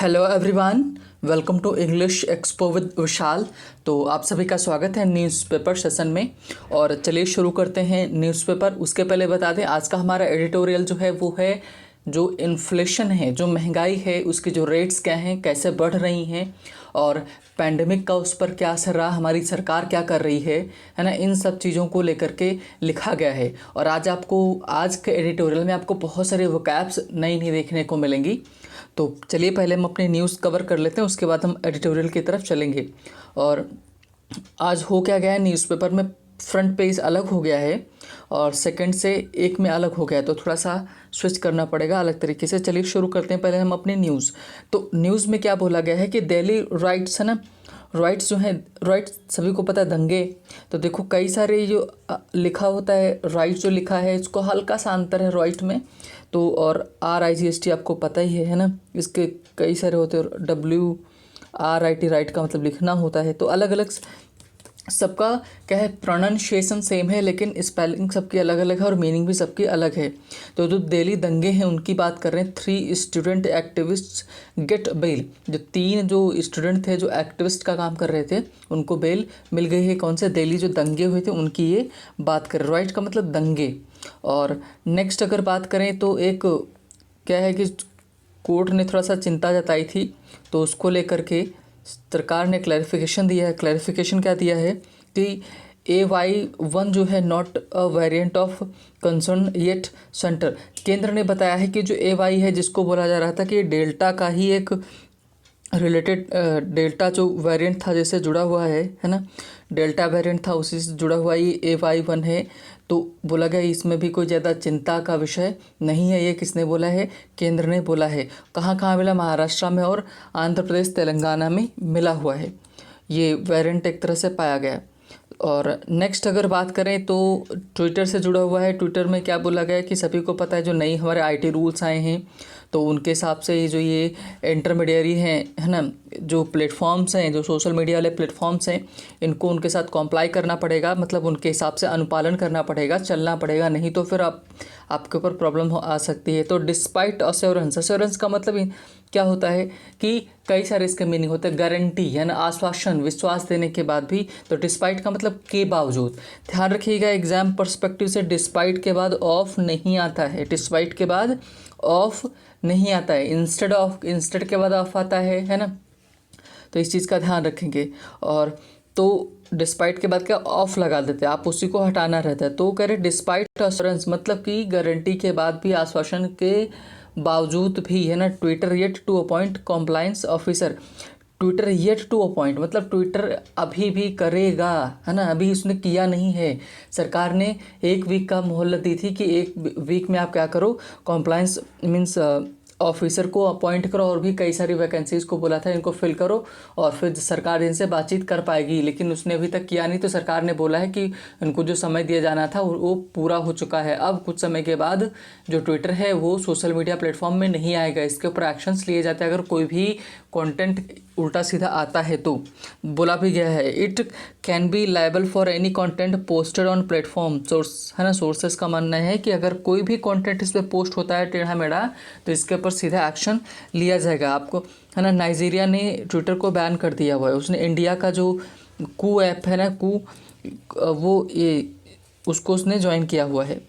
Hello everyone, welcome to English expo with Vishal. तो आप सभी का स्वागत है न्यूज़पेपर सेशन में। और चलिए शुरू करते हैं न्यूज़पेपर। उसके पहले बता दें आज का हमारा एडिटोरियल जो है वो है जो इन्फ्लेशन है, जो महंगाई है, उसके जो रेट्स क्या हैं, कैसे बढ़ रही हैं और पैंडेमिक का उस पर क्या असर रहा, हमारी सरकार क्या कर रही है ना, इन सब चीज़ों को लेकर के लिखा गया है। और आज के एडिटोरियल में आपको बहुत सारे वोकैब्स नई नई देखने को मिलेंगी। तो चलिए पहले हम अपनी न्यूज़ कवर कर लेते हैं, उसके बाद हम एडिटोरियल की तरफ चलेंगे। और आज हो क्या गया है, न्यूज़पेपर में फ्रंट पेज अलग हो गया है और सेकंड से एक में अलग हो गया है, तो थोड़ा सा स्विच करना पड़ेगा अलग तरीके से। चलिए शुरू करते हैं पहले हम अपनी न्यूज़। तो न्यूज़ में क्या बोला गया है कि दिल्ली राइट्स है ना, राइट्स जो हैं, राइट्स सभी को पता है दंगे। तो देखो कई सारे जो लिखा होता है, राइट जो लिखा है इसको हल्का सा अंतर है राइट में। तो और RIGST आपको पता ही है ना, इसके कई सारे होते हैं। WRIT राइट का मतलब लिखना होता है। तो अलग अलग सबका क्या है, प्रोनाउंसिएशन सेम है लेकिन स्पेलिंग सबकी अलग अलग है और मीनिंग भी सबकी अलग है। तो जो दिल्ली दंगे हैं उनकी बात कर रहे हैं। 3 स्टूडेंट एक्टिविस्ट गेट बेल। जो 3 जो स्टूडेंट थे जो एक्टिविस्ट का काम कर रहे थे उनको बेल मिल गई है। कौन से? दिल्ली जो दंगे हुए थे उनकी ये बात कर रहे हैं। राइट का मतलब दंगे। और नेक्स्ट अगर बात करें तो एक क्या है कि कोर्ट ने थोड़ा सा चिंता जताई थी, तो उसको लेकर के सरकार ने क्लैरिफिकेशन दिया है। क्लैरिफिकेशन क्या दिया है कि AY1 जो है not a variant of concern yet centre. केंद्र ने बताया है कि जो AY है, जिसको बोला जा रहा था कि डेल्टा का ही एक रिलेटेड डेल्टा जो वेरिएंट था जिससे जुड़ा हुआ है ना, डेल्टा वेरिएंट था उसी से जुड़ा हुआ ये AY1 है। तो बोला गया इसमें भी कोई ज़्यादा चिंता का विषय नहीं है। ये किसने बोला है? केंद्र ने बोला है। कहाँ कहाँ मिला? महाराष्ट्र में और आंध्र प्रदेश तेलंगाना में मिला हुआ है। ये वेरिएंट एक तरह से पाया गया। और नेक्स्ट अगर बात करें तो ट्विटर से जुड़ा हुआ है। ट्विटर में क्या बोला गया है कि सभी को पता है जो नई हमारे IT रूल्स आए हैं, तो उनके हिसाब से ये जो ये इंटरमीडियरी हैं है ना, जो प्लेटफॉर्म्स हैं, जो सोशल मीडिया वाले प्लेटफॉर्म्स हैं, इनको उनके साथ कॉम्प्लाई करना पड़ेगा। मतलब उनके हिसाब से अनुपालन करना पड़ेगा, चलना पड़ेगा, नहीं तो फिर आपके ऊपर प्रॉब्लम आ सकती है। तो डिस्पाइट अश्योरेंस, अश्योरेंस का मतलब क्या होता है कि कई सारे इसके मीनिंग होते हैं। गारंटी यानी आश्वासन, विश्वास देने के बाद भी। तो डिस्पाइट का मतलब के बावजूद। ध्यान रखिएगा एग्जाम पर्सपेक्टिव से डिस्पाइट के बाद ऑफ नहीं आता है। डिस्पाइट के बाद ऑफ नहीं आता है, इंस्टेड के बाद ऑफ आता है ना। तो इस चीज़ का ध्यान रखेंगे। और तो डिस्पाइट के बाद क्या ऑफ लगा देते हैं, आप उसी को हटाना रहता है। तो कह रहे डिस्पाइट अश्योरेंस मतलब कि गारंटी के बाद भी, आश्वासन के बावजूद भी है ना। Twitter yet to appoint compliance officer. Twitter yet to appoint मतलब ट्विटर अभी भी करेगा, है ना, अभी उसने किया नहीं है। सरकार ने 1 वीक का मोहलत दी थी कि 1 वीक में आप क्या करो, कॉम्प्लायंस मीन्स ऑफिसर को अपॉइंट करो और भी कई सारी वैकेंसीज़ को बोला था इनको फिल करो और फिर सरकार इनसे बातचीत कर पाएगी। लेकिन उसने अभी तक किया नहीं। तो सरकार ने बोला है कि इनको जो समय दिया जाना था वो पूरा हो चुका है। अब कुछ समय के बाद जो ट्विटर है वो सोशल मीडिया प्लेटफॉर्म में नहीं आएगा, इसके ऊपर एक्शंस लिए जाते हैं अगर कोई भी कंटेंट उल्टा सीधा आता है। तो बोला भी गया है it can be liable for any content posted on platform source, है ना। सोर्सेस का मानना है कि अगर कोई भी कंटेंट इस पर पोस्ट होता है टेढ़ा मेढ़ा तो इसके ऊपर सीधा एक्शन लिया जाएगा आपको, है ना। नाइजीरिया ने ट्विटर को बैन कर दिया हुआ है। उसने इंडिया का जो कू ऐप है ना, वो ये उसको उसने ज्वाइन किया हुआ है।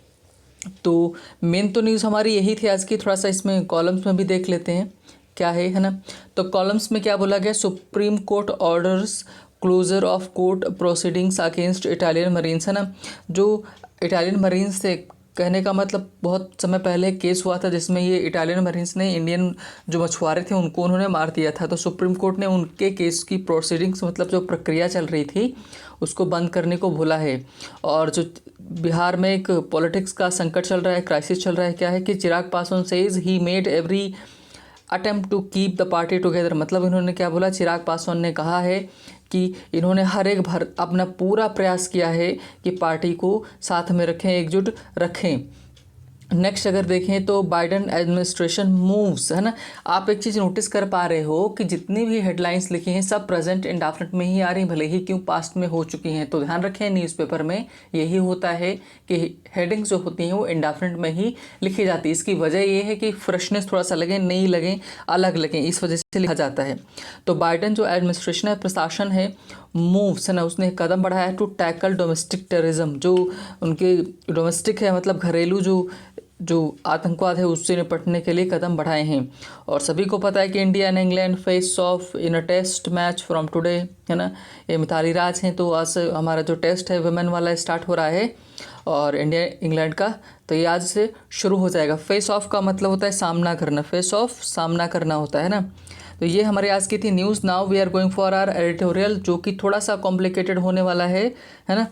तो मेन तो न्यूज़ हमारी यही थी आज की। थोड़ा सा इसमें कॉलम्स में भी देख लेते हैं क्या है ना। तो कॉलम्स में क्या बोला गया, Supreme Court orders closure of court proceedings against Italian marines, है ना। जो इटालियन मरीन्स से कहने का मतलब बहुत समय पहले केस हुआ था जिसमें ये इटालियन मरीन्स ने इंडियन जो मछुआरे थे उनको उन्होंने मार दिया था। तो सुप्रीम कोर्ट ने उनके केस की प्रोसीडिंग्स मतलब जो प्रक्रिया चल रही थी उसको बंद करने को बोला है। और जो बिहार में एक पॉलिटिक्स का संकट चल रहा है, क्राइसिस चल रहा है, क्या है कि Chirag Paswan says he made every attempt to keep the party together. मतलब इन्होंने क्या बोला, चिराग पासवान ने कहा है कि इन्होंने हर एक भर अपना पूरा प्रयास किया है कि पार्टी को साथ में रखें, एकजुट रखें। नेक्स्ट अगर देखें तो बाइडन एडमिनिस्ट्रेशन मूव्स, है ना। आप एक चीज़ नोटिस कर पा रहे हो कि जितनी भी हेडलाइंस लिखी हैं सब प्रेजेंट इंडेफिनिट में ही आ रही, भले ही क्यों पास्ट में हो चुकी हैं। तो ध्यान रखें न्यूज़पेपर में यही होता है कि हेडिंग्स जो होती हैं वो इंडेफिनिट में ही लिखी जाती है। इसकी वजह ये है कि फ्रेशनेस थोड़ा सा लगे, नई लगें, अलग लगें, इस वजह से लिखा जाता है। तो बाइडन जो एडमिनिस्ट्रेशन है, प्रशासन है, मूव्स, है ना, उसने कदम बढ़ाया है टू टैकल डोमेस्टिक टेररिज्म, जो उनके डोमेस्टिक है मतलब घरेलू जो आतंकवाद है उससे निपटने के लिए कदम बढ़ाए हैं। और सभी को पता है कि India and England face off in a test match from today, है ना। ये मिताली राज हैं, तो आज से हमारा जो टेस्ट है वुमेन वाला स्टार्ट हो रहा है और इंडिया इंग्लैंड का, तो ये आज से शुरू हो जाएगा। फेस ऑफ का मतलब होता है सामना करना, फेस ऑफ सामना करना होता है ना। तो ये हमारे आज की थी news. Now we are going for our editorial, जो कि थोड़ा सा कॉम्प्लिकेटेड होने वाला है ना,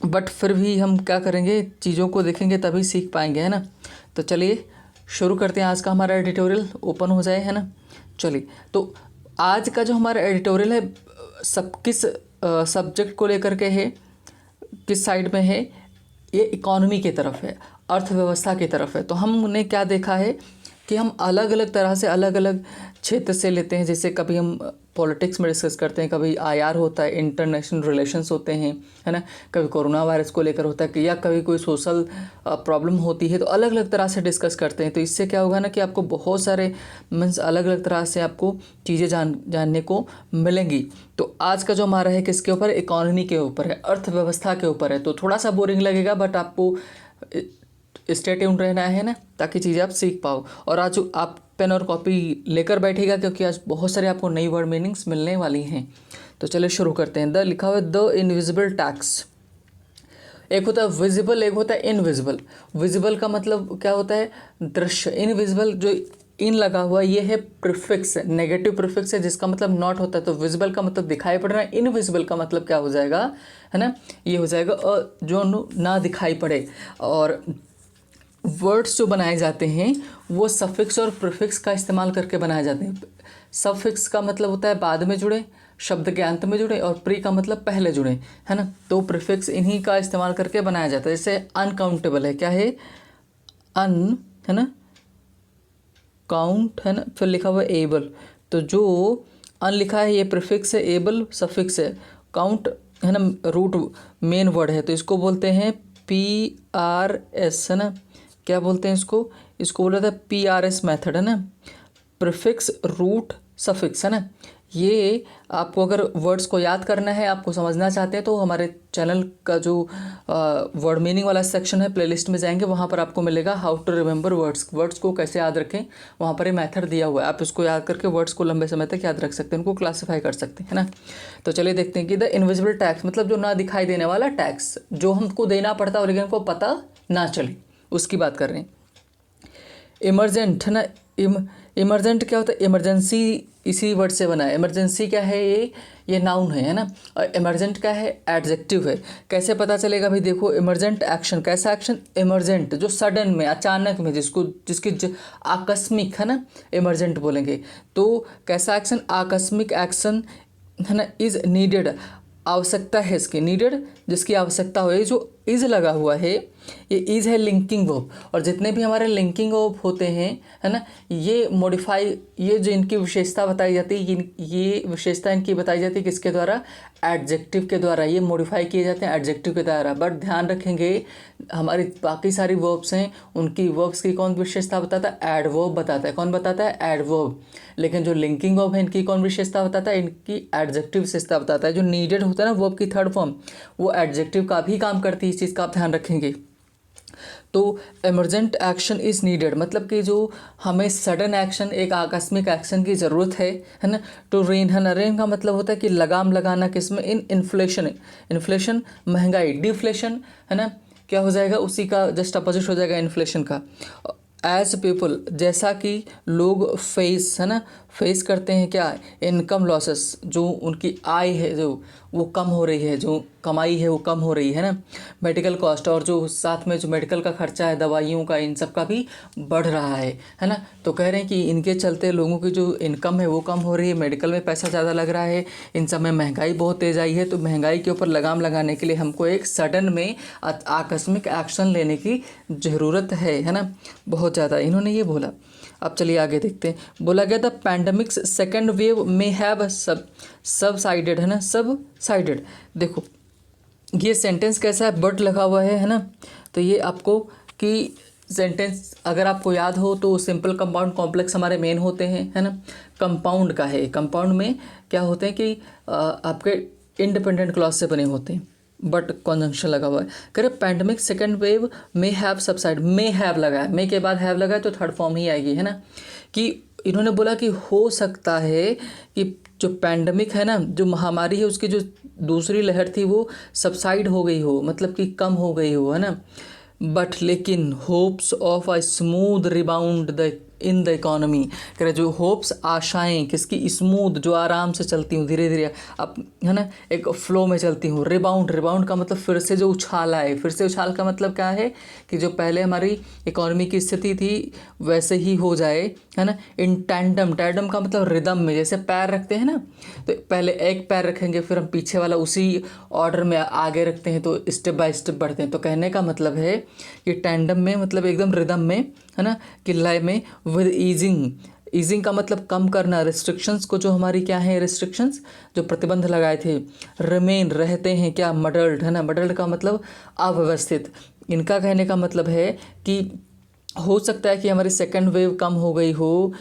बट फिर भी हम क्या करेंगे, चीज़ों को देखेंगे तभी सीख पाएंगे, है ना। तो चलिए शुरू करते हैं आज का हमारा एडिटोरियल, ओपन हो जाए, है ना। चलिए, तो आज का जो हमारा एडिटोरियल है किस सब्जेक्ट को लेकर के है, किस साइड में है, ये इकोनॉमी की तरफ है, अर्थव्यवस्था की तरफ है। तो हमने क्या देखा है कि हम अलग अलग तरह से अलग अलग क्षेत्र से लेते हैं। जैसे कभी हम पॉलिटिक्स में डिस्कस करते हैं, कभी आईआर होता है, इंटरनेशनल रिलेशंस होते हैं, है ना, कभी कोरोना वायरस को लेकर होता है कि या कभी कोई सोशल प्रॉब्लम होती है, तो अलग अलग तरह से डिस्कस करते हैं। तो इससे क्या होगा ना कि आपको बहुत सारे मीन्स अलग अलग तरह से आपको चीज़ें जानने को मिलेंगी। तो आज का जो हमारा है किसके ऊपर, इकोनॉमी के ऊपर है, अर्थव्यवस्था के ऊपर है। तो थोड़ा सा बोरिंग लगेगा बट आपको स्टे ट्यून्ड रहना है ना, ताकि चीज़ें आप सीख पाओ। और आज आप पेन और कॉपी लेकर बैठेगा क्योंकि आज बहुत सारे आपको नई वर्ड मीनिंग्स मिलने वाली हैं। तो चलिए शुरू करते हैं। द लिखा हुआ है द इनविजिबल टैक्स। एक होता है विजिबल, एक होता है इनविजिबल। विजिबल का मतलब क्या होता है, दृश्य। इनविजिबल जो इन लगा हुआ ये है प्रीफिक्स, नेगेटिव प्रीफिक्स है जिसका मतलब नॉट होता है। तो विजिबल का मतलब दिखाई पड़ रहा है, इनविजिबल का मतलब क्या हो जाएगा, है ना, ये हो जाएगा जो ना दिखाई पड़े। और वर्ड्स जो बनाए जाते हैं वो सफिक्स और प्रीफिक्स का इस्तेमाल करके बनाए जाते हैं। सफिक्स का मतलब होता है बाद में जुड़े, शब्द के अंत में जुड़े, और प्री का मतलब पहले जुड़े, है ना। तो प्रीफिक्स इन्हीं का इस्तेमाल करके बनाया जाता है। जैसे अनकाउंटेबल है, क्या है, अन, है ना, काउंट, है ना, फिर लिखा हुआ है एबल। तो जो अन लिखा है ये प्रीफिक्स है, एबल सफिक्स है, काउंट, है ना, रूट मेन वर्ड है। तो इसको बोलते हैं PRS, है ना, क्या बोलते हैं इसको बोला था PRS मेथड, है ना, प्रीफिक्स रूट सफिक्स, है ना। ये आपको अगर वर्ड्स को याद करना है, आपको समझना चाहते हैं, तो हमारे चैनल का जो वर्ड मीनिंग वाला सेक्शन है प्लेलिस्ट में जाएंगे, वहाँ पर आपको मिलेगा हाउ टू रिमेंबर वर्ड्स को कैसे याद रखें। वहाँ पर ये मेथड दिया हुआ है, आप इसको याद करके वर्ड्स को लंबे समय तक याद रख सकते हैं, उनको क्लासीफाई कर सकते हैं, है ना। तो चलिए देखते हैं कि द इनविजिबल टैक्स मतलब जो ना दिखाई देने वाला टैक्स, जो हमको देना पड़ता है और लेकिन हमको पता ना चले, उसकी बात कर रहे हैं। इमरजेंट, है ना, इमरजेंट क्या होता है, इमरजेंसी इसी वर्ड से बना है। इमरजेंसी क्या है, ये नाउन है ना। और इमरजेंट क्या है, एडजेक्टिव है। कैसे पता चलेगा भाई, देखो इमरजेंट एक्शन, कैसा एक्शन, इमरजेंट जो सडन में, अचानक में, जिसकी आकस्मिक, है ना, इमरजेंट बोलेंगे। तो कैसा एक्शन, आकस्मिक एक्शन, है ना, इज नीडेड, आवश्यकता है इसकी, नीडेड जिसकी आवश्यकता हो। ये जो इज लगा हुआ है ये इज है लिंकिंग वर्ब, और जितने भी हमारे लिंकिंग वर्ब होते हैं, है ना, ये मॉडिफाई, ये जो इनकी विशेषता बताई जाती है, ये विशेषता इनकी बताई जाती है किसके द्वारा, एडजेक्टिव के द्वारा। ये मॉडिफाई किए जाते हैं एडजेक्टिव के द्वारा। बट ध्यान रखेंगे हमारी बाकी सारी वर्ब्स हैं, उनकी वर्ब्स की कौन विशेषता बताता है, एडवर्ब बताता है। कौन बताता है, एडवर्ब। लेकिन जो लिंकिंग वर्ब है इनकी कौन विशेषता बताता है, इनकी एडजेक्टिव विशेषता बताता है। जो नीडेड होता है ना वर्ब की थर्ड फॉर्म, वो एडजेक्टिव का भी काम करती है, इस चीज़ का आप ध्यान रखेंगे। तो इमरजेंट एक्शन इज़ नीडेड मतलब कि जो हमें सडन एक्शन, एक आकस्मिक एक्शन की ज़रूरत है ना। टू रेन, है ना, रेन का मतलब होता है कि लगाम लगाना किसमें, इन इन्फ्लेशन। इन्फ्लेशन महंगाई, डिफ्लेशन, है ना, क्या हो जाएगा, उसी का जस्ट अपोजिट हो जाएगा इन्फ्लेशन का। एज पीपल जैसा कि लोग फेस, है ना, फेस करते हैं क्या, इनकम लॉसेस, जो उनकी आय है, जो वो कम हो रही है, जो कमाई है वो कम हो रही है ना। मेडिकल कॉस्ट और जो साथ में जो मेडिकल का खर्चा है, दवाइयों का, इन सब का भी बढ़ रहा है ना। तो कह रहे हैं कि इनके चलते लोगों की जो इनकम है वो कम हो रही है, मेडिकल में पैसा ज़्यादा लग रहा है, इन सब में महंगाई बहुत तेज़ आई है। तो महंगाई के ऊपर लगाम लगाने के लिए हमको एक सडन में आकस्मिक एक्शन लेने की ज़रूरत है ना, बहुत ज़्यादा, इन्होंने ये बोला। अब चलिए आगे देखते हैं। बोला गया था पैंडमिक्स सेकेंड वेव में हैव सबसाइडेड, है ना, सबसाइडेड। देखो ये सेंटेंस कैसा है, बट लगा हुआ है ना। तो ये आपको कि सेंटेंस अगर आपको याद हो तो सिंपल कंपाउंड कॉम्प्लेक्स हमारे मेन होते हैं, है ना। कंपाउंड का है, कंपाउंड में क्या होते हैं कि आपके इंडिपेंडेंट क्लॉज से बने होते हैं, बट कॉन्जंक्शन लगा हुआ है। कह रहे पैंडमिक सेकेंड वेव में हैव सबसाइड, में हैव लगा है, में के बाद हैव लगा है तो थर्ड फॉर्म ही आएगी, है ना। कि इन्होंने बोला कि हो सकता है कि जो पैंडमिक है ना, जो महामारी है, उसकी जो दूसरी लहर थी वो सबसाइड हो गई हो, मतलब कि कम हो गई हो, है ना। बट लेकिन hopes of a smooth rebound the in the economy, कह रहे जो होप्स, आशाएं किसकी, स्मूथ, जो आराम से चलती हूँ, धीरे धीरे अब, है ना, एक फ्लो में चलती हूँ। रिबाउंड, रिबाउंड का मतलब फिर से जो उछाल आए, फिर से उछाल का मतलब क्या है कि जो पहले हमारी इकोनॉमी की स्थिति थी वैसे ही हो जाए, है ना। इन टैंडम, टैंडम का मतलब रिदम में, जैसे पैर रखते हैं ना, तो पहले एक पैर रखेंगे फिर हम पीछे वाला उसी ऑर्डर में आगे रखते हैं, तो स्टेप बाय स्टेप बढ़ते हैं। तो कहने का मतलब है कि टैंडम में मतलब एकदम रिदम में, है ना, कि लय में, विद ईजिंग, ईजिंग का मतलब कम करना, रिस्ट्रिक्शंस को, जो हमारी क्या है रिस्ट्रिक्शंस, जो प्रतिबंध लगाए थे। रिमेन रहते हैं क्या, मडल्ड, है ना, मडल्ड का मतलब अव्यवस्थित। इनका कहने का मतलब है कि हो सकता है कि हमारी सेकेंड वेव कम हो गई हो,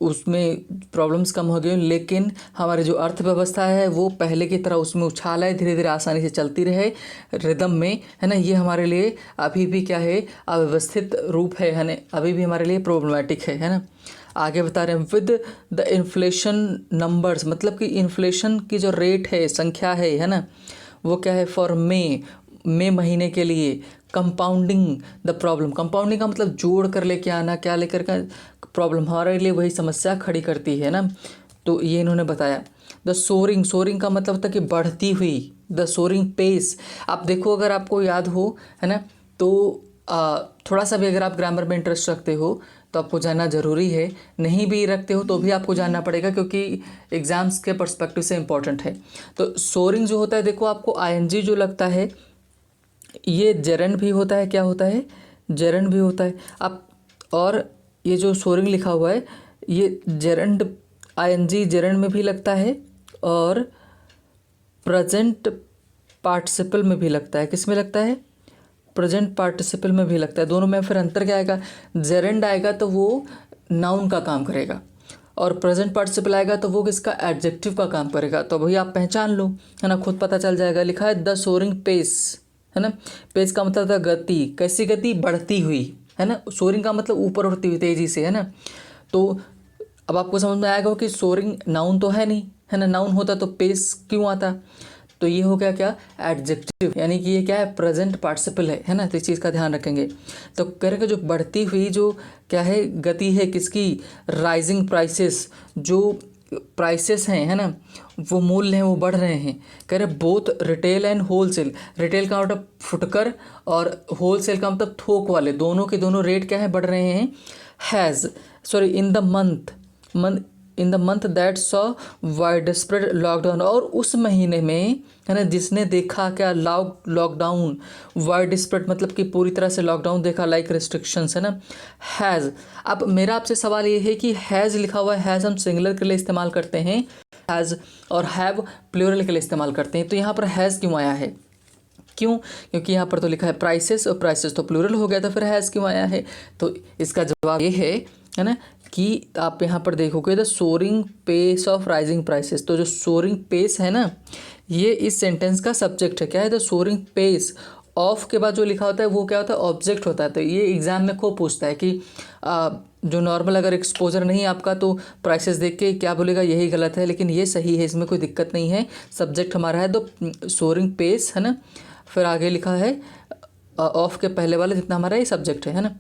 उसमें प्रॉब्लम्स कम हो गई, लेकिन हमारी जो अर्थव्यवस्था है वो पहले की तरह उसमें उछाल है, धीरे धीरे आसानी से चलती रहे रिदम में, है ना। ये हमारे लिए अभी भी क्या है, अव्यवस्थित रूप है ना, अभी भी हमारे लिए प्रॉब्लमेटिक है ना। आगे बता रहे हैं विद द इन्फ्लेशन नंबर्स, मतलब कि इन्फ्लेशन की जो रेट है, संख्या है ना, वो क्या है फॉर मई महीने के लिए कंपाउंडिंग द प्रॉब्लम। कंपाउंडिंग का मतलब जोड़ कर लेके आना, क्या लेकर का प्रॉब्लम, हमारे लिए वही समस्या खड़ी करती है ना। तो ये इन्होंने बताया। द सोरिंग, सोरिंग का मतलब होता है कि बढ़ती हुई, द सोरिंग पेस। आप देखो अगर आपको याद हो, है ना, तो थोड़ा सा भी अगर आप ग्रामर में इंटरेस्ट रखते हो तो आपको जानना ज़रूरी है, नहीं भी रखते हो तो भी आपको जानना पड़ेगा, क्योंकि एग्ज़ाम्स के पर्सपेक्टिव से इम्पॉर्टेंट है। तो सोरिंग जो होता है, देखो आपको आईएनजी जो लगता है, ये जेरंड भी होता है, क्या होता है, जेरंड भी होता है। आप और ये जो सोरिंग लिखा हुआ है, ये जेरंड, आईएनजी जेरंड में भी लगता है और प्रेजेंट पार्टिसिपल में भी लगता है। किस में लगता है, प्रेजेंट पार्टिसिपल में भी लगता है। दोनों में फिर अंतर क्या आएगा, जेरंड आएगा तो वो नाउन का काम करेगा, और प्रेजेंट पार्टिसिपल आएगा तो वो किसका, एडजेक्टिव का काम करेगा। तो वही आप पहचान लो, है ना, खुद पता चल जाएगा। लिखा है द सोरिंग पेस, है ना, पेस का मतलब था गति, कैसी गति, बढ़ती हुई, है ना। सोरिंग का मतलब ऊपर उठती हुई, तेजी से, है ना। तो अब आपको समझ में आएगा कि सोरिंग नाउन तो है नहीं, है ना, नाउन होता तो पेस क्यों आता। तो ये हो गया क्या, एडजेक्टिव, यानी कि ये क्या है, प्रेजेंट पार्टिसिपल है ना। तो इस चीज़ का ध्यान रखेंगे। तो कह रहे कि जो बढ़ती हुई जो क्या है, गति है किसकी, राइजिंग प्राइसेस, जो प्राइसेस हैं, है ना, वो मूल्य हैं वो बढ़ रहे हैं। कह रहे both retail and wholesale, retail का मतलब फुटकर और होलसेल का मतलब थोक वाले, दोनों के दोनों रेट क्या है, बढ़ रहे हैं। Has, sorry, in the month that saw wide spread lockdown, और उस महीने में, है ना, जिसने देखा क्या, लॉकडाउन, वाइड स्प्रेड मतलब कि पूरी तरह से लॉकडाउन देखा, लाइक रिस्ट्रिक्शंस, है ना। हैज़, अब मेरा आपसे सवाल ये है कि हैज़ लिखा हुआ है, हैज़ हम सिंगुलर के लिए इस्तेमाल करते हैं, हैज़, और हैव प्लूरल के लिए इस्तेमाल करते हैं। तो यहाँ पर हैज़ क्यों आया है, क्यों, क्योंकि यहाँ पर तो लिखा है प्राइसेस, और प्राइसेस तो प्लूरल हो गया था, फिर हैज़ क्यों आया है। तो इसका जवाब ये है ना, कि आप यहाँ पर देखोगे the soaring pace of rising prices. तो जो सोरिंग पेस है ना, ये इस सेंटेंस का सब्जेक्ट है। क्या है, द सोरिंग पेस ऑफ के बाद जो लिखा होता है वो क्या होता है, ऑब्जेक्ट होता है। तो ये एग्जाम में खूब पूछता है कि जो नॉर्मल अगर एक्सपोजर नहीं आपका तो प्राइसेस देख के क्या बोलेगा, यही गलत है, लेकिन ये सही है, इसमें कोई दिक्कत नहीं है। सब्जेक्ट हमारा है तो सोरिंग पेस, है ना, फिर आगे लिखा है ऑफ के पहले वाला जितना हमारा ये सब्जेक्ट है ना।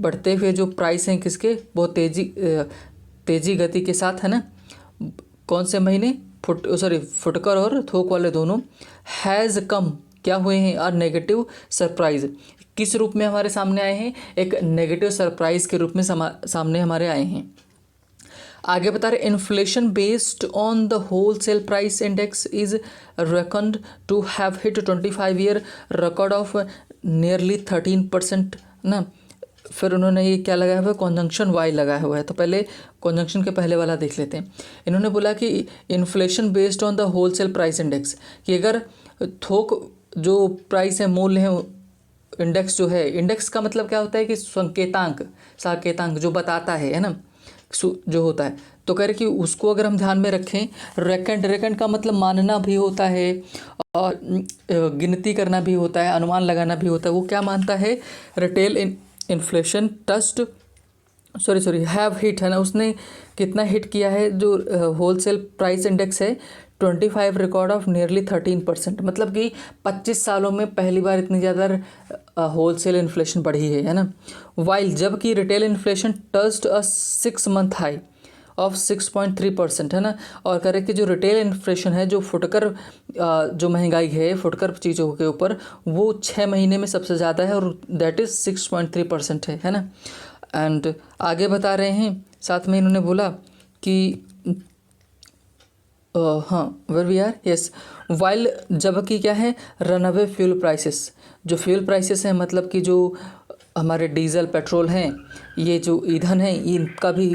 बढ़ते हुए जो प्राइस हैं किसके, बहुत तेज़ी गति के साथ, है ना। कौन से महीने, फुटकर और थोक वाले दोनों हैज़ कम क्या हुए हैं, आर नेगेटिव सरप्राइज, किस रूप में हमारे सामने आए हैं, एक नेगेटिव सरप्राइज के रूप में सामने हमारे आए हैं। आगे बता रहे inflation based on the wholesale price index is reckoned to have hit 25 year record of nearly 13% ना। फिर उन्होंने ये क्या लगाया हुआ है, कॉन्जंक्शन वाई लगाया हुआ है। तो पहले कॉन्जंक्शन के पहले वाला देख लेते हैं। इन्होंने बोला कि inflation based on the wholesale price index, कि अगर थोक जो प्राइस है, मूल्य है, इंडेक्स जो है, इंडेक्स का मतलब क्या होता है कि सांकेतांक जो बताता है ना, जो होता है। तो कह रहे कि उसको अगर हम ध्यान में रखें, रेकंड का मतलब मानना भी होता है और गिनती करना भी होता है, अनुमान लगाना भी होता है। वो क्या मानता है, रिटेल इन्फ्लेशन हैव हिट है ना, उसने कितना हिट किया है, जो होलसेल प्राइस इंडेक्स है 25 रिकॉर्ड ऑफ नियरली 13%, मतलब कि 25 सालों में पहली बार इतनी ज़्यादा होलसेल इन्फ्लेशन बढ़ी है ना। वाइल जबकि retail inflation touched a 6 month high of 6.3% है ना। और कह रहे कि जो रिटेल इन्फ्लेशन है, जो फुटकर जो महंगाई है फुटकर चीज़ों के ऊपर, वो 6 महीने में सबसे ज़्यादा है और दैट इज़ 6.3% है ना। एंड आगे बता रहे हैं, साथ में इन्होंने बोला कि हाँ where we are yes while जबकि क्या है, रनअवे फ्यूल प्राइसेस, जो फ्यूल प्राइसेस हैं मतलब कि जो हमारे डीजल पेट्रोल हैं, ये जो ईंधन है, इनका भी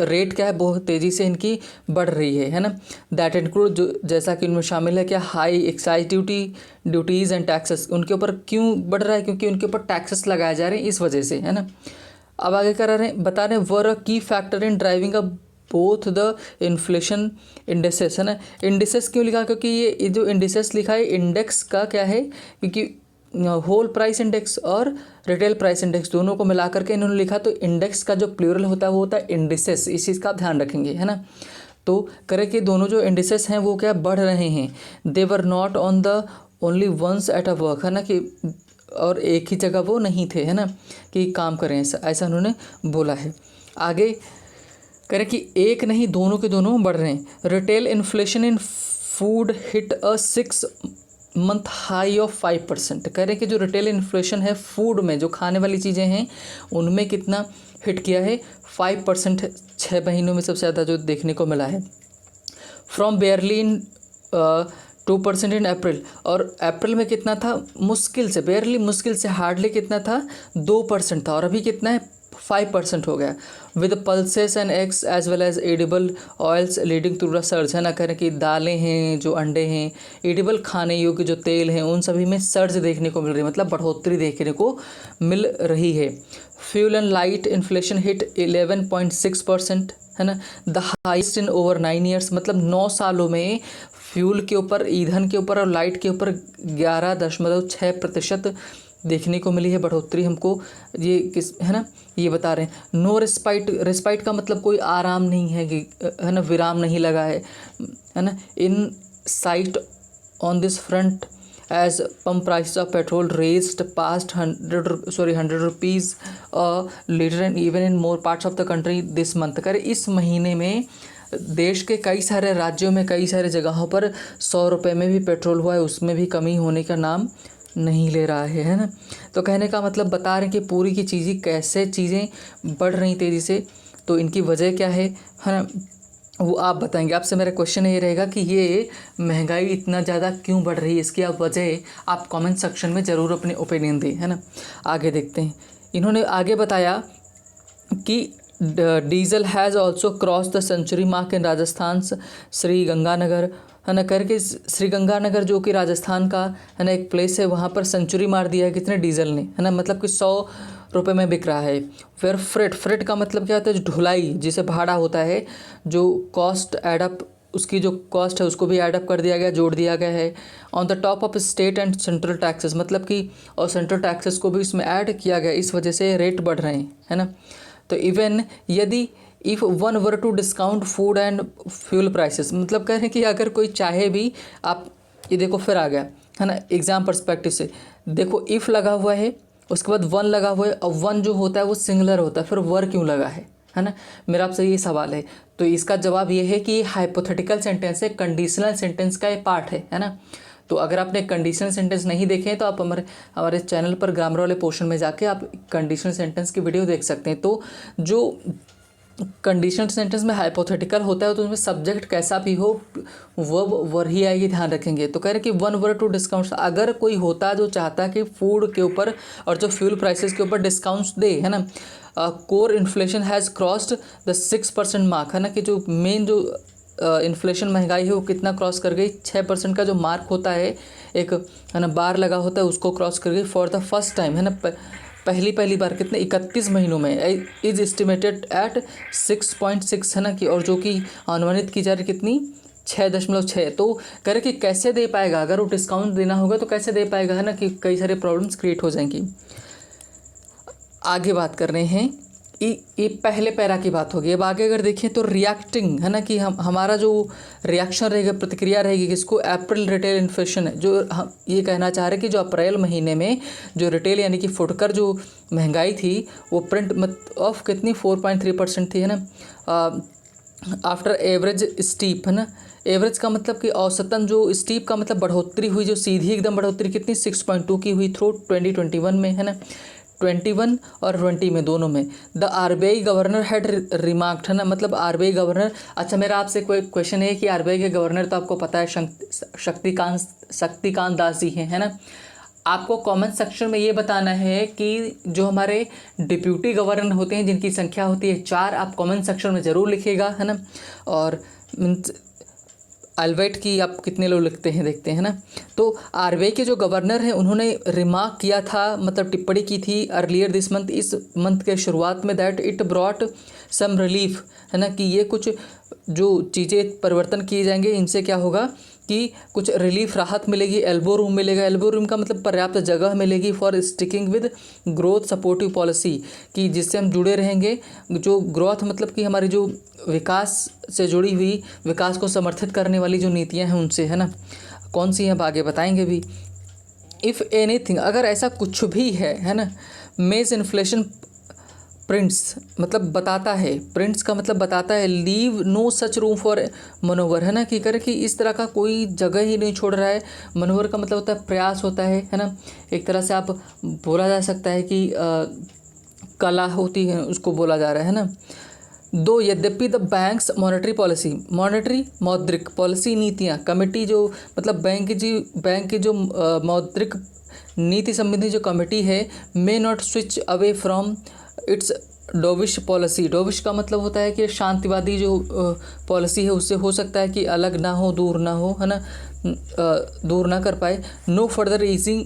रेट क्या है, बहुत तेज़ी से इनकी बढ़ रही है ना। दैट इंक्लूड जो जैसा कि उनमें शामिल है क्या, high excise duties and taxes, उनके ऊपर क्यों बढ़ रहा है, क्योंकि उनके ऊपर टैक्सेस लगाए जा रहे हैं, इस वजह से है ना। अब आगे करा रहे हैं, बता रहे हैं वर अ की factor in driving a both the inflation indices है ना। इंडेसेस क्यों लिखा, क्योंकि ये जो इंडेसेस लिखा है इंडेक्स का क्या है, क्योंकि होल प्राइस इंडेक्स और रिटेल प्राइस इंडेक्स दोनों को मिला करके इन्होंने लिखा, तो इंडेक्स का जो प्लूरल होता है वो होता है इंडिसेस, इस चीज़ का आप ध्यान रखेंगे है ना। तो करें कि दोनों जो इंडिसेस हैं वो क्या बढ़ रहे हैं, they were not on the only ones at a work है ना, कि और एक ही जगह वो नहीं थे है ना, कि काम करें, ऐसा उन्होंने बोला है। आगे करें कि एक नहीं, दोनों के दोनों बढ़ रहे हैं। Retail inflation in food hit a 6 month high of 5%। कह रहे हैं कि जो रिटेल इन्फ्लेशन है फूड में, जो खाने वाली चीज़ें हैं उनमें कितना हिट किया है, 5%, 6 महीनों में सबसे ज़्यादा जो देखने को मिला है। फ्रॉम बेयरली इन 2% इन अप्रैल, और अप्रैल में कितना था, मुश्किल से, बेयरली मुश्किल से, हार्डली कितना था, 2% था, और अभी कितना है, 5% हो गया। With pulses and eggs as well as edible oils leading to the surge है ना। कह रहे कि दालें हैं, जो अंडे हैं, एडिबल खाने योग्य जो तेल हैं, उन सभी में सर्ज देखने को मिल रही है, मतलब बढ़ोतरी देखने को मिल रही है। Fuel and light inflation hit 11.6% है ना, the highest in over 9 years, मतलब 9 सालों में फ्यूल के ऊपर, ईंधन के ऊपर और लाइट के ऊपर 11.6% देखने को मिली है बढ़ोतरी हमको। ये किस है ना, ये बता रहे हैं। नो रिस्पाइट का मतलब कोई आराम नहीं है कि है ना, विराम नहीं लगा है ना। Insight on this front as pump price of petrol raised past 100 rupees litre and even in more parts of the country this month. करे इस महीने में देश के कई सारे राज्यों में, कई सारे जगहों पर 100 रुपये में भी पेट्रोल हुआ है, उसमें भी कमी होने का नाम नहीं ले रहा है ना। तो कहने का मतलब बता रहे हैं कि पूरी की चीज़ें कैसे चीज़ें बढ़ रही तेज़ी से, तो इनकी वजह क्या है ना, वो आप बताएंगे। आपसे मेरा क्वेश्चन ये रहेगा कि ये महंगाई इतना ज़्यादा क्यों बढ़ रही है, इसकी आप वजह आप कमेंट सेक्शन में ज़रूर अपने ओपिनियन दें है ना। आगे देखते हैं, इन्होंने आगे बताया कि diesel has also cross the century mark in Rajasthan Shri Ganganagar है ना। करके श्री गंगानगर जो कि राजस्थान का है ना एक प्लेस है, वहाँ पर सेंचुरी मार दिया है कितने, डीजल ने है ना, मतलब कि 100 रुपये में बिक रहा है। फिर फ्रेट का मतलब क्या होता है, जो ढुलाई जिसे भाड़ा होता है, जो कॉस्ट एडअप, उसकी जो कॉस्ट है उसको भी एडअप कर दिया गया, जोड़ दिया गया है। On the top of state and central taxes, मतलब कि और सेंट्रल टैक्सेस को भी इसमें ऐड किया गया, इस वजह से रेट बढ़ रहे हैं है ना। तो इवन यदि if one were to discount food and fuel prices, मतलब कह रहे हैं कि अगर कोई चाहे भी, आप ये देखो फिर आ गया है ना, एग्जाम पर्सपेक्टिव से देखो, इफ़ लगा हुआ है, उसके बाद वन लगा हुआ है, और वन जो होता है वो सिंगुलर होता है, फिर वर क्यों लगा है है ना। मेरा आपसे ये सवाल है, तो इसका जवाब ये है कि हाइपोथेटिकल सेंटेंस है, कंडीशनल सेंटेंस का ये पार्ट है ना। तो अगर आपने कंडीशनल सेंटेंस नहीं देखे हैं तो आप हमारे चैनल पर ग्रामर वाले पोर्शन में जाके आप कंडीशनल सेंटेंस की वीडियो देख सकते हैं। तो जो कंडीशनल सेंटेंस में हाइपोथेटिकल होता है तो उसमें सब्जेक्ट कैसा भी हो वर्ब वही आएगी, ध्यान रखेंगे। तो कह रहे कि वन वर्ड टू डिस्काउंट्स, अगर कोई होता जो चाहता कि फूड के ऊपर और जो फ्यूल प्राइसेस के ऊपर डिस्काउंट्स दे, है ना। Core inflation has crossed the 6% mark, है ना, कि जो मेन जो इन्फ्लेशन महंगाई है वो कितना क्रॉस कर गई, 6% का जो मार्क होता है एक, है ना, बार लगा होता है, उसको क्रॉस कर गई फॉर द फर्स्ट टाइम, है ना। पहली बार कितने 31 महीनों में इज एस्टिमेटेड एट 6.6, है ना, कि और जो कि अनुमानित की जा रही कितनी 6.6। तो कह रहे कि कैसे दे पाएगा, अगर वो डिस्काउंट देना होगा तो कैसे दे पाएगा, है ना, कि कई सारे प्रॉब्लम्स क्रिएट हो जाएंगी। आगे बात कर रहे हैं, ये पहले पैरा की बात होगी। अब आगे अगर देखें तो रिएक्टिंग, है ना, कि हमारा जो रिएक्शन रहेगा, प्रतिक्रिया रहेगी किसको, अप्रैल रिटेल इन्फ्लेशन है, जो हम ये कहना चाह रहे हैं कि जो अप्रैल महीने में जो रिटेल यानी कि फुटकर जो महंगाई थी वो प्रिंट ऑफ कितनी 4.3% थी, है ना। आफ्टर एवरेज स्टीप, है ना, एवरेज का मतलब कि औसतन, जो स्टीप का मतलब बढ़ोतरी हुई, जो सीधी एकदम बढ़ोतरी कितनी 6.2 की हुई थ्रू 2021 में, है ना, 21 और 20 में, दोनों में। The RBI governor had remarked, है ना, मतलब आरबीआई गवर्नर। अच्छा, मेरा आपसे कोई क्वेश्चन है कि आरबीआई के गवर्नर तो आपको पता है शक्तिकांत दास जी हैं, है ना। आपको कमेंट सेक्शन में ये बताना है कि जो हमारे डिप्यूटी गवर्नर होते हैं जिनकी संख्या होती है 4, आप कमेंट सेक्शन में ज़रूर लिखिएगा, है ना। और अल्वेट की आप कितने लोग लिखते हैं देखते हैं ना। तो आरबीआई के जो गवर्नर हैं उन्होंने रिमार्क किया था, मतलब टिप्पणी की थी अर्लियर दिस मंथ, इस मंथ के शुरुआत में, that it brought some relief, है ना, कि ये कुछ जो चीज़ें परिवर्तन किए जाएंगे इनसे क्या होगा कि कुछ रिलीफ राहत मिलेगी, एल्बो रूम मिलेगा। एल्बो रूम का मतलब पर्याप्त जगह मिलेगी for sticking with growth supportive policy, कि जिससे हम जुड़े रहेंगे। जो ग्रोथ मतलब कि हमारी जो विकास से जुड़ी हुई, विकास को समर्थित करने वाली जो नीतियां हैं उनसे, है ना। कौन सी हैं अब आगे बताएंगे भी। इफ़ एनीथिंग, अगर ऐसा कुछ भी है ना, मेज इन्फ्लेशन प्रिंट्स मतलब बताता है, प्रिंट्स का मतलब बताता है, leave no such room for manoeuvre, है ना, कि करे कि इस तरह का कोई जगह ही नहीं छोड़ रहा है। मनोवर का मतलब होता है प्रयास होता है ना। एक तरह से आप बोला जा सकता है कि कला होती है उसको बोला जा रहा है ना। दो यद्यपि द बैंक्स मॉनेटरी पॉलिसी, मौद्रिक पॉलिसी नीतियाँ कमेटी, जो मतलब बैंक की जो मौद्रिक नीति संबंधी जो कमेटी है, may not switch away from its dovish policy. Dovish का मतलब होता है कि शांतिवादी जो पॉलिसी है उससे हो सकता है कि अलग ना हो, दूर ना हो, है ना, दूर ना कर पाए। No further easing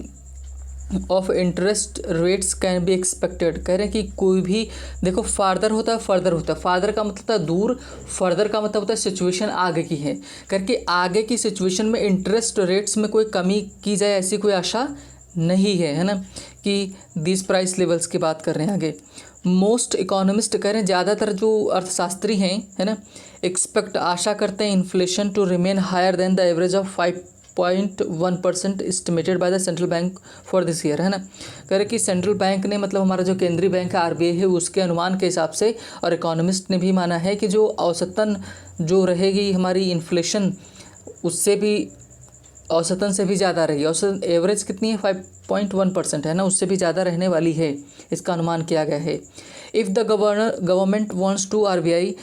of interest rates can be expected, कह रहे हैं कि कोई भी, देखो फार्दर होता है, फर्दर होता है, फार्दर का मतलब होता है दूर, फर्दर का मतलब होता है सिचुएशन आगे की है, करके आगे की सिचुएशन में इंटरेस्ट रेट्स में कोई कमी की जाए ऐसी कोई आशा नहीं है ना, कि दिस प्राइस लेवल्स की बात कर रहे हैं आगे। मोस्ट इकोनॉमिस्ट कह रहे हैं, ज़्यादातर जो अर्थशास्त्री हैं, है ना, एक्सपेक्ट आशा करते हैं inflation to remain higher than the average of 5.1% estimated by the central bank for this year, है ना। कह रहे कि सेंट्रल बैंक ने, मतलब हमारा जो केंद्रीय बैंक है आरबीआई है, उसके अनुमान के हिसाब से, और इकोनॉमिस्ट ने भी माना है कि जो औसतन जो रहेगी हमारी इन्फ्लेशन, उससे भी औसतन से भी ज़्यादा रहेगी। औसतन एवरेज कितनी है 5.1% है ना, उससे भी ज़्यादा रहने वाली है, इसका अनुमान किया गया है। If the government wants to RBI,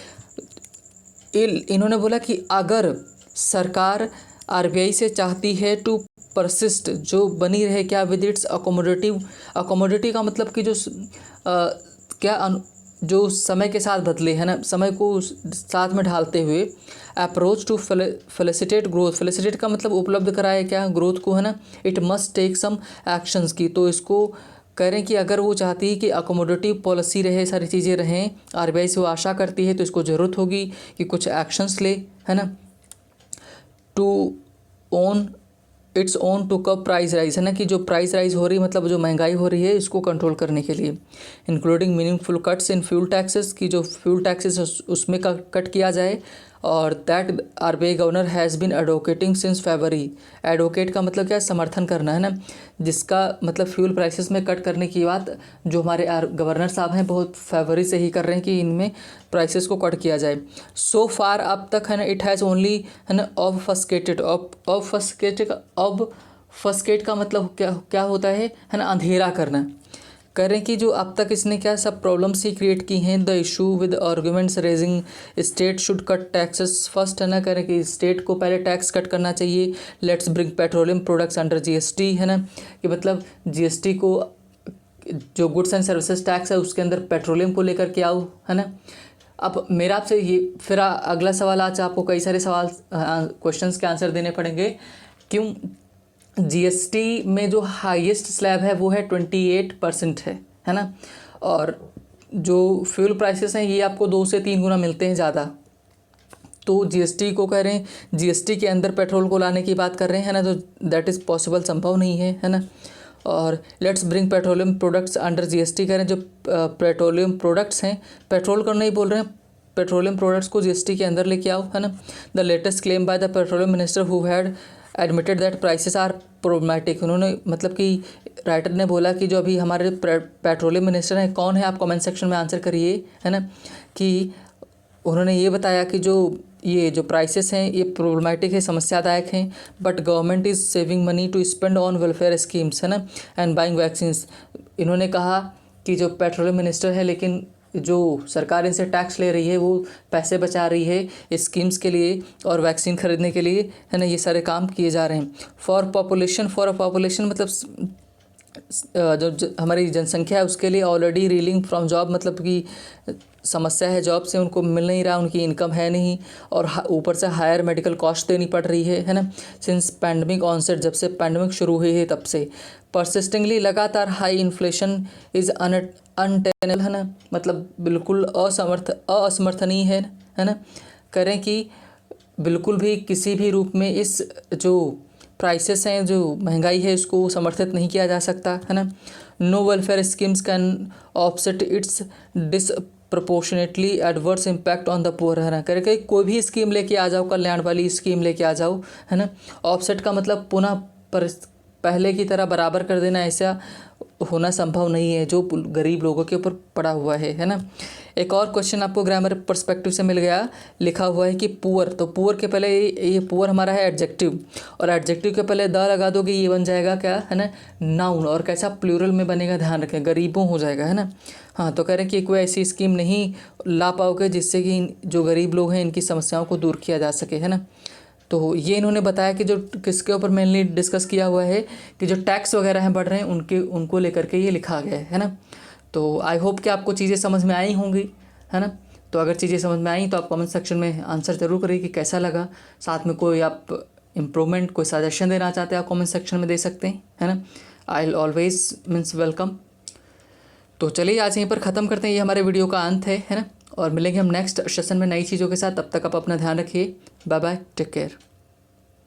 इन्होंने बोला कि अगर सरकार आरबीआई से चाहती है टू परसिस्ट, जो बनी रहे क्या, विद इट्स अकोमोडेटिव का मतलब कि जो जो समय के साथ बदले, है ना, समय को साथ में ढालते हुए, approach to facilitate growth, facilitate का मतलब उपलब्ध कराए क्या, ग्रोथ को, है ना। It must take some actions की, तो इसको कह रहे हैं कि अगर वो चाहती है कि अकोमोडेटिव पॉलिसी रहे, सारी चीज़ें रहें, आरबीआई से वो आशा करती है, तो इसको ज़रूरत होगी कि कुछ एक्शंस ले, है ना। To on its own to curb price rise, है ना, कि जो प्राइस राइज हो रही है, मतलब जो महंगाई हो रही है, इसको कंट्रोल करने के लिए। Including meaningful cuts in fuel taxes, की जो फ्यूल टैक्सेस उसमें कट किया जाए, और that RBI governor has been advocating since February. Advocate का मतलब क्या है, समर्थन करना है ना, जिसका मतलब फ्यूल प्राइसेस में कट करने की बात जो हमारे गवर्नर साहब हैं बहुत फरवरी से ही कर रहे हैं कि इनमें प्राइसेस को कट किया जाए। सो फार अब तक है ना इट हैज़ ओनली है ना ऑबफस्केट का मतलब क्या होता है ना, अंधेरा करना। कह रहे हैं कि जो अब तक इसने क्या सब प्रॉब्लम्स ही क्रिएट की हैं। The issue with arguments raising state should cut taxes first, है ना, कह रहे हैं कि स्टेट को पहले टैक्स कट करना चाहिए। Let's bring petroleum products under GST, है ना, कि मतलब जीएसटी को जो गुड्स एंड सर्विसेज टैक्स है उसके अंदर पेट्रोलियम को लेकर के आओ, है ना। अब मेरा आपसे ये फिर अगला सवाल, आज आपको कई सारे सवाल क्वेश्चंस के आंसर देने पड़ेंगे। क्यों जीएसटी में जो हाईएस्ट स्लैब है वो है 28% है ना, और जो फ्यूल प्राइसेस हैं ये आपको 2 से 3 गुना मिलते हैं ज़्यादा। तो जीएसटी को कह रहे हैं, जीएसटी के अंदर पेट्रोल को लाने की बात कर रहे हैं, है ना, तो दैट इज़ पॉसिबल, संभव नहीं है ना। और let's bring petroleum products under GST, कह रहे हैं जो पेट्रोलियम प्रोडक्ट्स हैं, पेट्रोल को नहीं बोल रहे हैं, पेट्रोलियम प्रोडक्ट्स को जीएसटी के अंदर लेके आओ, है ना। The latest claim by the petroleum minister who had admitted that prices are problematic. उन्होंने मतलब कि राइटर ने बोला कि जो अभी हमारे पेट्रोलियम मिनिस्टर हैं, कौन है आप कमेंट सेक्शन में आंसर करिए, है ना, कि उन्होंने ये बताया कि ये जो प्राइसेस हैं ये प्रॉब्लमैटिक है, समस्यादायक हैं, but government is saving money to spend on welfare schemes, है ना, एंड बाइंग वैक्सीन्स। इन्होंने कहा कि जो पेट्रोलियम मिनिस्टर है, लेकिन जो सरकार इनसे टैक्स ले रही है वो पैसे बचा रही है स्कीम्स के लिए और वैक्सीन खरीदने के लिए, है ना, ये सारे काम किए जा रहे हैं। फॉर अ पॉपुलेशन मतलब जो हमारी जनसंख्या है उसके लिए ऑलरेडी रीलिंग फ्रॉम जॉब, मतलब कि समस्या है जॉब से, उनको मिल नहीं रहा, उनकी इनकम है नहीं, और ऊपर से हायर मेडिकल कॉस्ट देनी पड़ रही है ना, सिंस पैंडमिक ऑनसेट, जब से पैंडमिक शुरू हुई है तब से। परसिस्टिंगली लगातार हाई इन्फ्लेशन इज़ अनटेनेबल, है ना, मतलब बिल्कुल असमर्थनीय है ना। करें कि बिल्कुल भी किसी भी रूप में इस जो प्राइसेस हैं, जो महंगाई है, उसको समर्थित नहीं किया जा सकता, है ना। No welfare schemes can offset its disproportionately adverse impact on the poor, है ना। करके कोई भी स्कीम लेके आ जाओ, कल्याण वाली स्कीम लेके आ जाओ, है ना। ऑफसेट का मतलब पुनः पहले की तरह बराबर कर देना, ऐसा होना संभव नहीं है जो गरीब लोगों के ऊपर पड़ा हुआ है ना। एक और क्वेश्चन आपको ग्रामर पर्सपेक्टिव से मिल गया, लिखा हुआ है कि पुअर, तो पुअर के पहले ये पुअर हमारा है एडजेक्टिव, और एडजेक्टिव के पहले द लगा दोगे, ये बन जाएगा क्या, है ना, नाउन, और कैसा प्लूरल में बनेगा, ध्यान रखें, गरीबों हो जाएगा, है ना। हाँ, तो कह रहे हैं कि कोई ऐसी स्कीम नहीं ला पाओगे जिससे कि जो गरीब लोग हैं इनकी समस्याओं को दूर किया जा सके, है ना। तो ये इन्होंने बताया कि जो किसके ऊपर मेनली डिस्कस किया हुआ है कि जो टैक्स वगैरह हैं बढ़ रहे हैं उनको लेकर के ये लिखा गया है ना। तो आई होप कि आपको चीज़ें समझ में आई होंगी, है ना। तो अगर चीज़ें समझ में आई तो आप कमेंट सेक्शन में आंसर ज़रूर करिए कि कैसा लगा। साथ में कोई आप इम्प्रूवमेंट, कोई सजेशन देना चाहते हैं आप कमेंट सेक्शन में दे सकते हैं, है ना। I always means welcome. तो चलिए आज यहीं पर ख़त्म करते हैं, ये हमारे वीडियो का अंत है ना, और मिलेंगे हम नेक्स्ट सेशन में नई चीज़ों के साथ। तब तक आप अपना ध्यान रखिए, बाय बाय, टेक केयर।